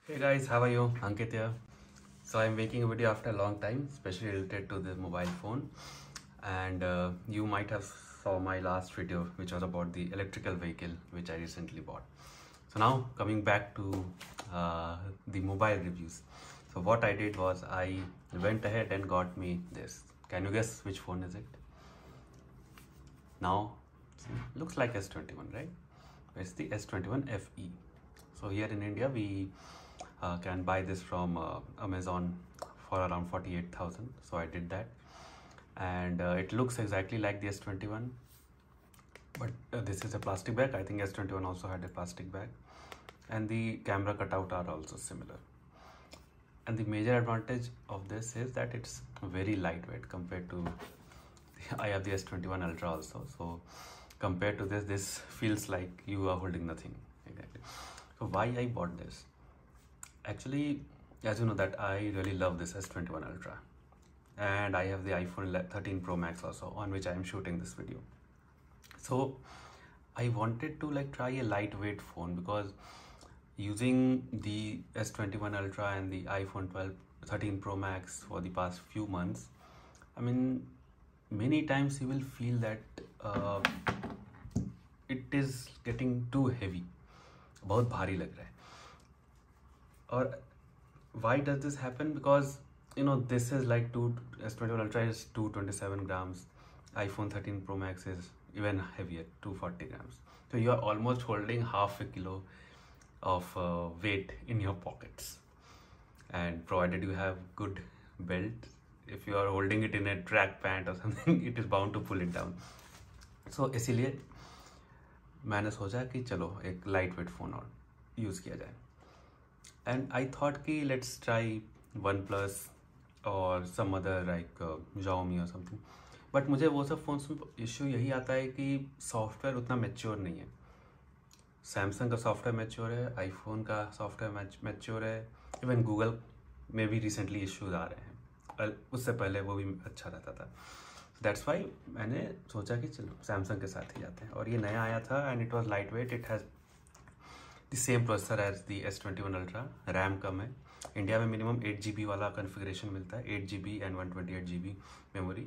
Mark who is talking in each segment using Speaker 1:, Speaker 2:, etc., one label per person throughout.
Speaker 1: Hey guys, how are you? Ankit here. So I'm making a video after a long time, especially related to the mobile phone. And you might have saw my last video, which was about the electrical vehicle, which I recently bought. So now coming back to the mobile reviews. So what I did was I went ahead and got me this. Can you guess which phone is it? Now, looks like S21, right? It's the S21 FE. So here in India, we can buy this from Amazon for around 48,000. So I did that, and it looks exactly like the S21, but this is a plastic bag. I think S21 also had a plastic bag, and the camera cutout are also similar. And the major advantage of this is that it's very lightweight compared to I have the S21 Ultra also. So compared to this feels like you are holding nothing. Exactly. So why I bought this? Actually, as you know that I really love this S21 Ultra, and I have the iPhone 13 Pro Max also, on which I am shooting this video. So I wanted to try a lightweight phone, because using the S21 Ultra and the iPhone 13 Pro Max for the past few months, I mean, many times you will feel that it is getting too heavy, बहुत भारी लग रहा है. Or why does this happen? Because this is like S21 Ultra is 227 grams, iPhone 13 Pro Max is even heavier, 240 grams. So you are almost holding half a kilo of weight in your pockets, and provided you have good belt, if you are holding it in a track pant or something, it is bound to pull it down. So इसीलिए मैंने सोचा कि चलो एक light weight phone और use किया जाए. And I thought कि let's try OnePlus or some other like Xiaomi or something. But मुझे वो सब फोन्स में इश्यू यही आता है कि सॉफ्टवेयर उतना मैच्योर नहीं है. सैमसंग का सॉफ्टवेयर मैच्योर है, आईफोन का सॉफ्टवेयर मैच्योर है, इवन गूगल में भी रिसेंटली इश्यूज आ रहे हैं. उससे पहले वो भी अच्छा रहता था. दैट्स वाई मैंने सोचा कि चलो सैमसंग के साथ ही जाते हैं. और ये नया आया था and it was light weight. It has the same processor as the S21 ultra. RAM कम है. इंडिया में मिनिमम 8 GB वाला कन्फिग्रेशन मिलता है, 8 GB and 128 GB memory.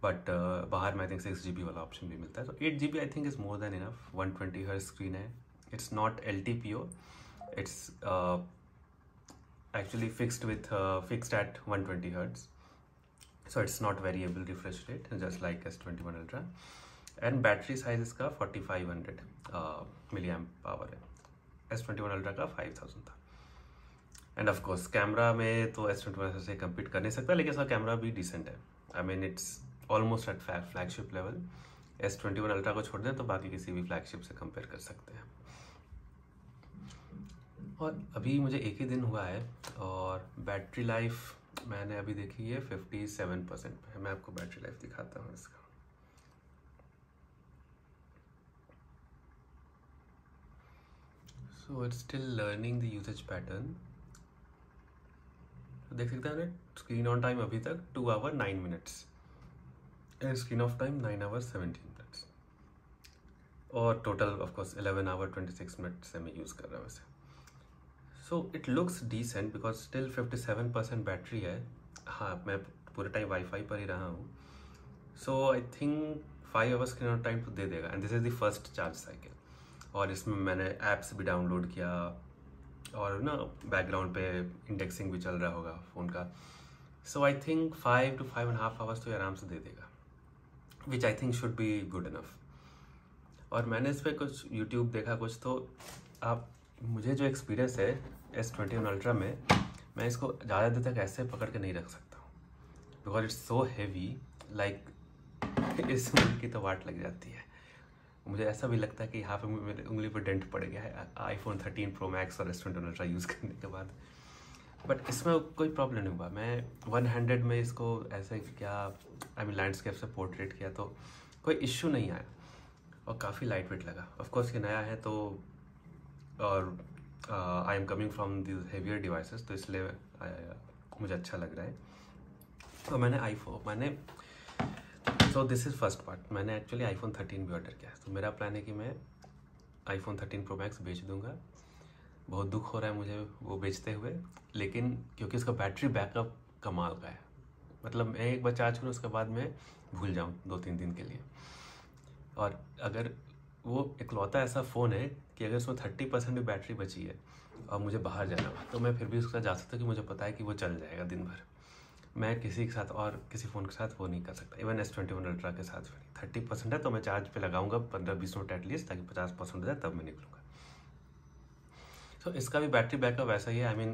Speaker 1: But बाहर में आई थिंक 6 GB वाला ऑप्शन भी मिलता है. तो 8 GB I think is more than enough. 120 hertz screen है. It's not LTPO. It's actually fixed at 120 hertz, so it's not variable refresh rate, just like S21 Ultra. And battery size इसका 4500 milliamp power है. S21 Ultra का 5000 था. End of course camera में तो S21 से compete कर नहीं सकता, लेकिन इसका कैमरा भी डिसेंट है. I mean it's almost at flagship level. S21 Ultra को छोड़ दें तो बाकी किसी भी फ्लैगशिप से कंपेयर कर सकते हैं. और अभी मुझे एक ही दिन हुआ है और बैटरी लाइफ मैंने अभी देखी है 57% पे है. मैं आपको बैटरी लाइफ दिखाता हूँ इसका. So it's still learning the usage pattern. देख सकते हैं स्क्रीन ऑन टाइम अभी तक 2 hours 9 minutes and screen of time 9 hours 17 minutes. और total of course 11 hours 26 minutes से मैं यूज़ कर रहा हूँ वैसे. So it looks decent because still 57% battery है. हाँ, मैं पूरे टाइम वाईफाई पर ही रहा हूँ. So I think 5 hours screen on time तो दे देगा. And this is the first charge cycle. और इसमें मैंने ऐप्स भी डाउनलोड किया और बैकग्राउंड पे इंडेक्सिंग भी चल रहा होगा फ़ोन का. So I think 5 to 5.5 hours तो आराम से दे देगा, which I think should be good enough. और मैंने इस पर कुछ यूट्यूब देखा कुछ, तो आप मुझे जो एक्सपीरियंस है S21 अल्ट्रा में, मैं इसको ज़्यादा देर तक ऐसे पकड़ के नहीं रख सकता हूँ, because it's so heavy. Like इस उंगली की तो वाट लग जाती है. मुझे ऐसा भी लगता है कि यहाँ पे मेरे उंगली पर डेंट पड़ गया है iPhone 13 Pro Max और S21 अल्ट्रा यूज़ करने के बाद. बट इसमें कोई प्रॉब्लम नहीं हुआ. मैं 1 hand में इसको ऐसे क्या आई मीन लैंडस्केप से पोर्ट्रेट किया तो कोई इश्यू नहीं आया और काफ़ी लाइट वेट लगा. ऑफकोर्स ये नया है तो, और I am coming from this heavier devices, तो इसलिए मुझे अच्छा लग रहा है. तो मैंने so this is first part. मैंने एक्चुअली iPhone 13 भी ऑर्डर किया. तो मेरा प्लान है कि मैं iPhone 13 Pro Max बेच दूंगा बहुत दुख हो रहा है मुझे वो बेचते हुए, लेकिन क्योंकि उसका बैटरी बैकअप कमाल का है। मतलब मैं एक बार चार्ज करूँ उसके बाद मैं भूल जाऊँ 2-3 दिन के लिए। और अगर वो इकलौता ऐसा फ़ोन है कि अगर उसमें 30% भी बैटरी बची है और मुझे बाहर जाना हो तो मैं फिर भी उसके साथ जा सकता हूँ कि मुझे पता है कि वो चल जाएगा दिन भर। मैं किसी के साथ और किसी फ़ोन के साथ वो नहीं कर सकता, इवन S21 अल्ट्रा के साथ भी 30% है तो मैं चार्ज पे लगाऊंगा 15-20 मिनट एटलीस्ट, ताकि 50% हो जाए तब मैं निकलूँगा। तो इसका भी बैटरी बैकअप वैसा ही है। आई मीन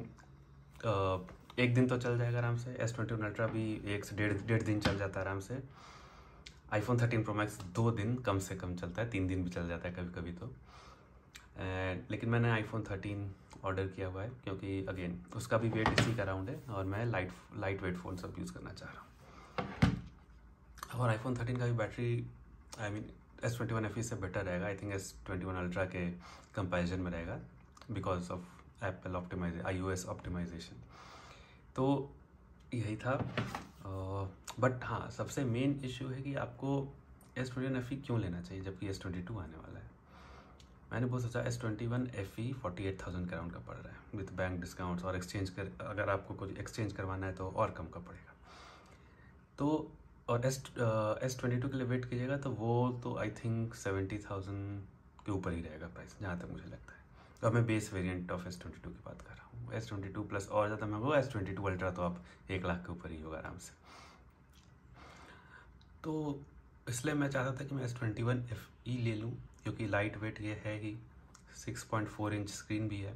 Speaker 1: एक दिन तो चल जाएगा आराम से। S21 अल्ट्रा भी 1 से डेढ़ दिन चल जाता है आराम से। iPhone 13 Pro Max 2 दिन कम से कम चलता है, 3 दिन भी चल जाता है कभी कभी तो। लेकिन मैंने iPhone 13 ऑर्डर किया हुआ है क्योंकि अगेन उसका भी वेट इसी का अराउंड है और मैं लाइट वेट फ़ोन सब यूज़ करना चाह रहा हूँ। और iPhone 13 का भी battery I mean S21 FE से बेटर रहेगा। आई थिंक S21 अल्ट्रा के कंपैरिजन में रहेगा because of Apple iOS optimization. तो यही था। बट हाँ, सबसे मेन इशू है कि आपको S21 FE क्यों लेना चाहिए जबकि S22 आने वाला है। मैंने बहुत सोचा S21 FE 48,000 के अराउंड का पड़ रहा है विथ बैंक डिस्काउंट्स, और अगर आपको कुछ एक्सचेंज करवाना है तो और कम का पड़ेगा। तो और S22 के लिए वेट कीजिएगा तो वो तो आई थिंक 70,000 के ऊपर ही रहेगा प्राइस, जहाँ तक मुझे लगता है। तो मैं बेस वेरिएंट ऑफ S22 की बात कर रहा हूँ। S22 प्लस और ज़्यादा महंगा होगा, S22 अल्ट्रा तो आप 1 लाख के ऊपर ही होगा आराम से। तो इसलिए मैं चाहता था कि मैं S21 FE ले लूँ क्योंकि लाइट वेट ये है ही, 6.4 इंच स्क्रीन भी है,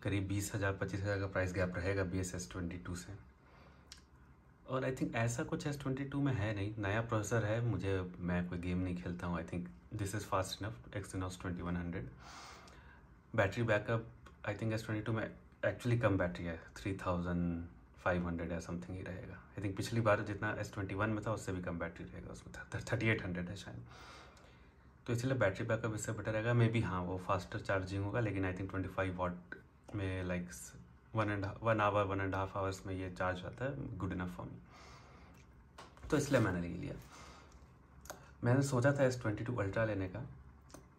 Speaker 1: करीब 20,000-25,000 का प्राइस गैप रहेगा बेस S22 से। और आई थिंक ऐसा कुछ S22 में है नहीं, नया प्रोसेसर है। मैं कोई गेम नहीं खेलता हूँ। I think this is fast enough, Exynos 2100। Battery backup I think S22 में एक्चुअली कम बैटरी है, 3,500 या समथिंग ही रहेगा। आई थिंक पिछली बार जितना S21 में था उससे भी कम बैटरी रहेगा, उसमें था 3800 है शायद। तो इसलिए बैटरी बैकअप इससे बेटर रहेगा। मे बी हाँ वो फास्टर चार्जिंग होगा, लेकिन आई थिंक 25 वाट में लाइक 1.5 आवर्स में ये चार्ज आता है, गुड इनफ फॉर मी। तो इसलिए मैंने ले लिया। मैंने सोचा था S22 अल्ट्रा लेने का,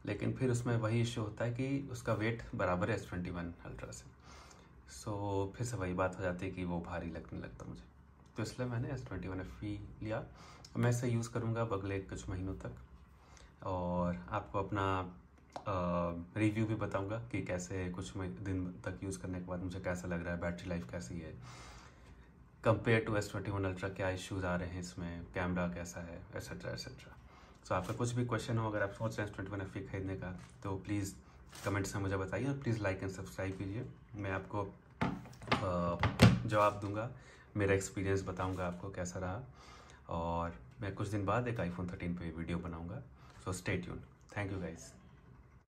Speaker 1: लेकिन फिर उसमें वही इश्यू होता है कि उसका वेट बराबर है S21 अल्ट्रा से। सो फिर से वही बात हो जाती है कि वो भारी लगने लगता मुझे। तो इसलिए मैंने S21 FE लिया। मैं इसे यूज़ करूँगा अगले कुछ महीनों तक, और आपको अपना रिव्यू भी बताऊंगा कि कैसे कुछ दिन तक यूज़ करने के बाद मुझे कैसा लग रहा है, बैटरी लाइफ कैसी है कंपेयर टू S21 अल्ट्रा, क्या इश्यूज़ आ रहे हैं इसमें, कैमरा कैसा है, एट्सेट्रा एट्सेट्रा। सो आपका कुछ भी क्वेश्चन हो, अगर आप सोच रहे हैं S21 FE खरीदने का, तो प्लीज़ कमेंट्स में मुझे बताइए और प्लीज़ लाइक एंड सब्सक्राइब कीजिए। मैं आपको जवाब दूंगा, मेरा एक्सपीरियंस बताऊंगा आपको कैसा रहा, और मैं कुछ दिन बाद एक iPhone 13 पे वीडियो बनाऊंगा। So stay tuned. Thank you guys.